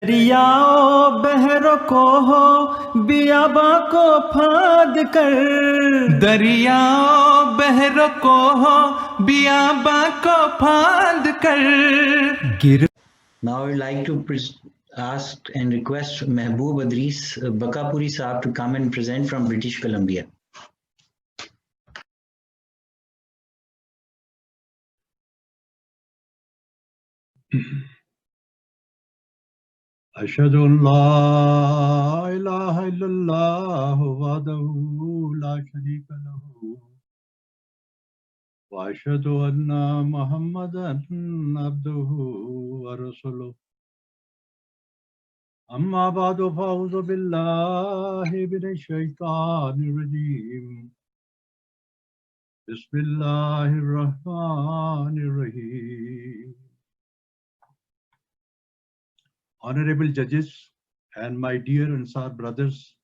दरियाओ बहरों को हो बियाबा को फाद कर, दरियाओं बहरों को हो बियाबा को फांद कर। गिर Now I would like to ask and request Mehboob Adris Bakapuri Saab to come and present from British Columbia. أشهد أن لا إله إلا الله وحده لا شريك له وأشهد أن محمدا عبده ورسوله أما بعد فأعوذ بالله من الشيطان الرجيم بسم الله الرحمن الرحيم. Honorable judges and my dear Ansar brothers,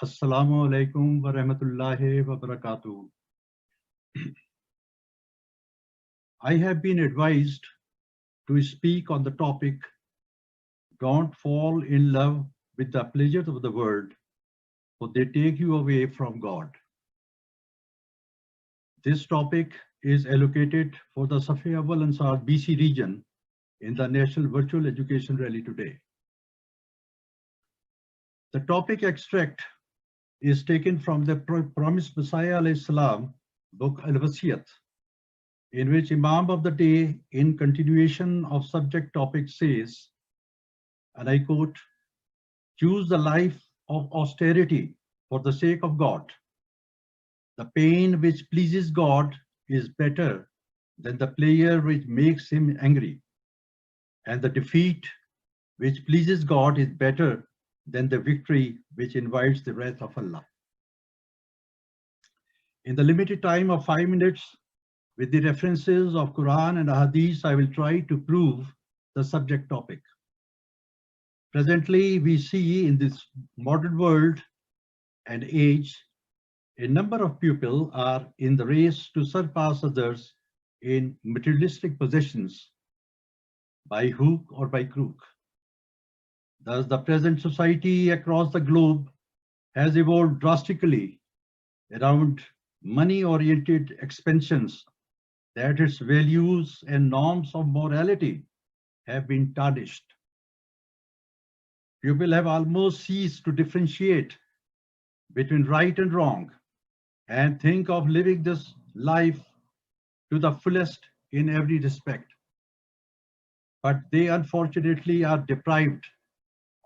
Assalamu alaikum wa rahmatullahi wa barakatuh. I have been advised to speak on the topic, don't fall in love with the pleasures of the world, for they take you away from God. This topic is allocated for the Safi Awwal Ansar BC region in the National Virtual Education Rally today. The topic extract is taken from the Promised Messiah alayhi salam book Al-Wasiyat, in which Imam of the day, in continuation of subject topic, says, and I quote, choose the life of austerity for the sake of God. The pain which pleases God is better than the pleasure which makes him angry, and the defeat which pleases God is better than the victory which invites the wrath of Allah. In the limited time of 5 minutes, with the references of Quran and Hadith, I will try to prove the subject topic. Presently, we see in this modern world and age, a number of people are in the race to surpass others in materialistic possessions by hook or by crook. Thus, the present society across the globe has evolved drastically around money-oriented expansions that its values and norms of morality have been tarnished. People have almost ceased to differentiate between right and wrong and think of living this life to the fullest in every respect. But they unfortunately are deprived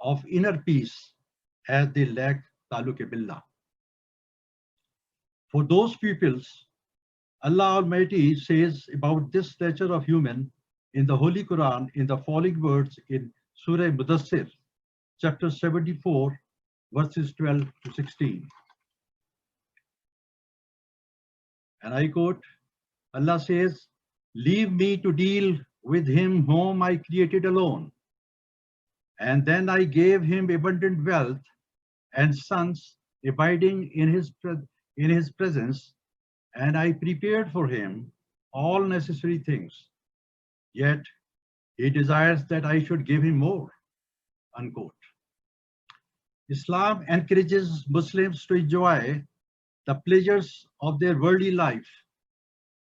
of inner peace as they lack Taluk Billah. For those pupils, Allah Almighty says about this nature of human in the Holy Quran in the following words in Surah Mudassir, chapter 74, verses 12 to 16. And I quote, Allah says, leave me to deal with him whom I created alone. And then I gave him abundant wealth and sons abiding in his presence, and I prepared for him all necessary things. Yet he desires that I should give him more, unquote. Islam encourages Muslims to enjoy the pleasures of their worldly life,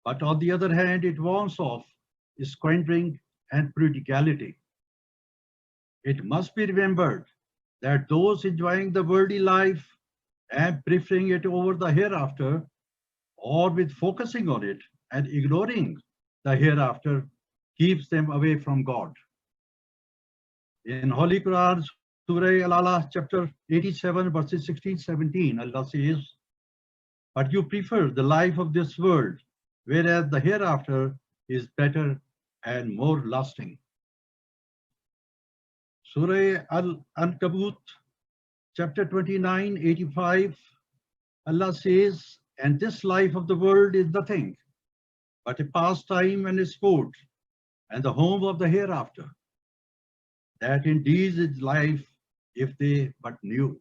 but on the other hand, it warns of squandering and prodigality. It must be remembered that those enjoying the worldly life and preferring it over the hereafter, or with focusing on it and ignoring the hereafter, keeps them away from God. In Holy Quran, Surah Al-Alaq, chapter 87, verses 16-17, Allah says, but you prefer the life of this world, whereas the hereafter is better and more lasting. Surah Al-Ankabut, chapter 29, 85, Allah says, and this life of the world is nothing but a pastime and a sport, and the home of the hereafter. That indeed is life if they but knew.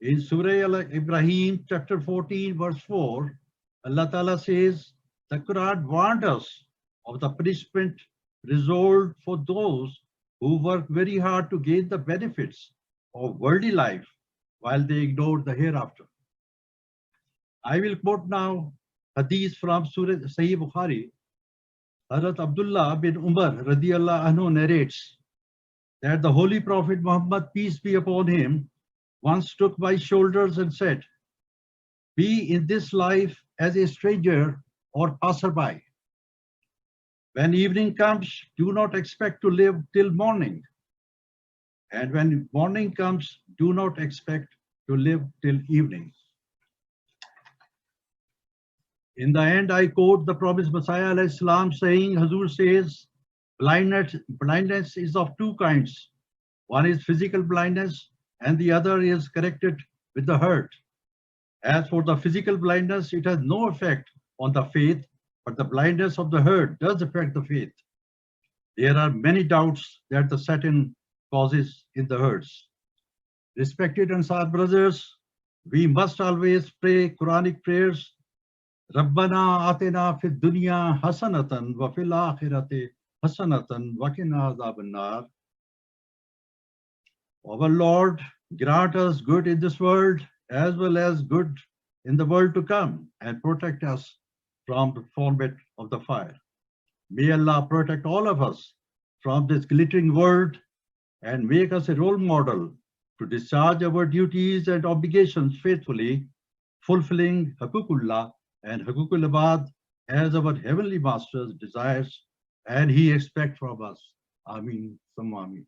In Surah Al-Ibrahim, chapter 14, verse 4, Allah Ta'ala says, the Quran warned us of the punishment reserved for those who work very hard to gain the benefits of worldly life while they ignore the hereafter. I will quote now hadith from Surah Sahih Bukhari. Hazrat Abdullah bin Umar radiyallahu anhu narrates that the Holy Prophet Muhammad, peace be upon him, once took my shoulders and said, "Be in this life as a stranger or passerby. When evening comes, do not expect to live till morning. And when morning comes, do not expect to live till evening." In the end, I quote the promised Messiah alayhi salam saying, Hazur says, blindness is of two kinds. One is physical blindness and the other is corrected with the heart. As for the physical blindness, it has no effect on the faith, but the blindness of the heart does affect the faith. There are many doubts that the Satan causes in the hearts. Respected Ansar brothers, we must always pray Quranic prayers. Rabbana atina fid dunya hasanatan wa fil akhirati hasanatan wa qina adhaban nar. Our Lord, grant us good in this world as well as good in the world to come and protect us from the torment of the fire. May Allah protect all of us from this glittering world and make us a role model to discharge our duties and obligations faithfully, fulfilling Haququllah and Haququl Ibad as our heavenly Master's desires and he expects from us. Ameen. Summa Ameen.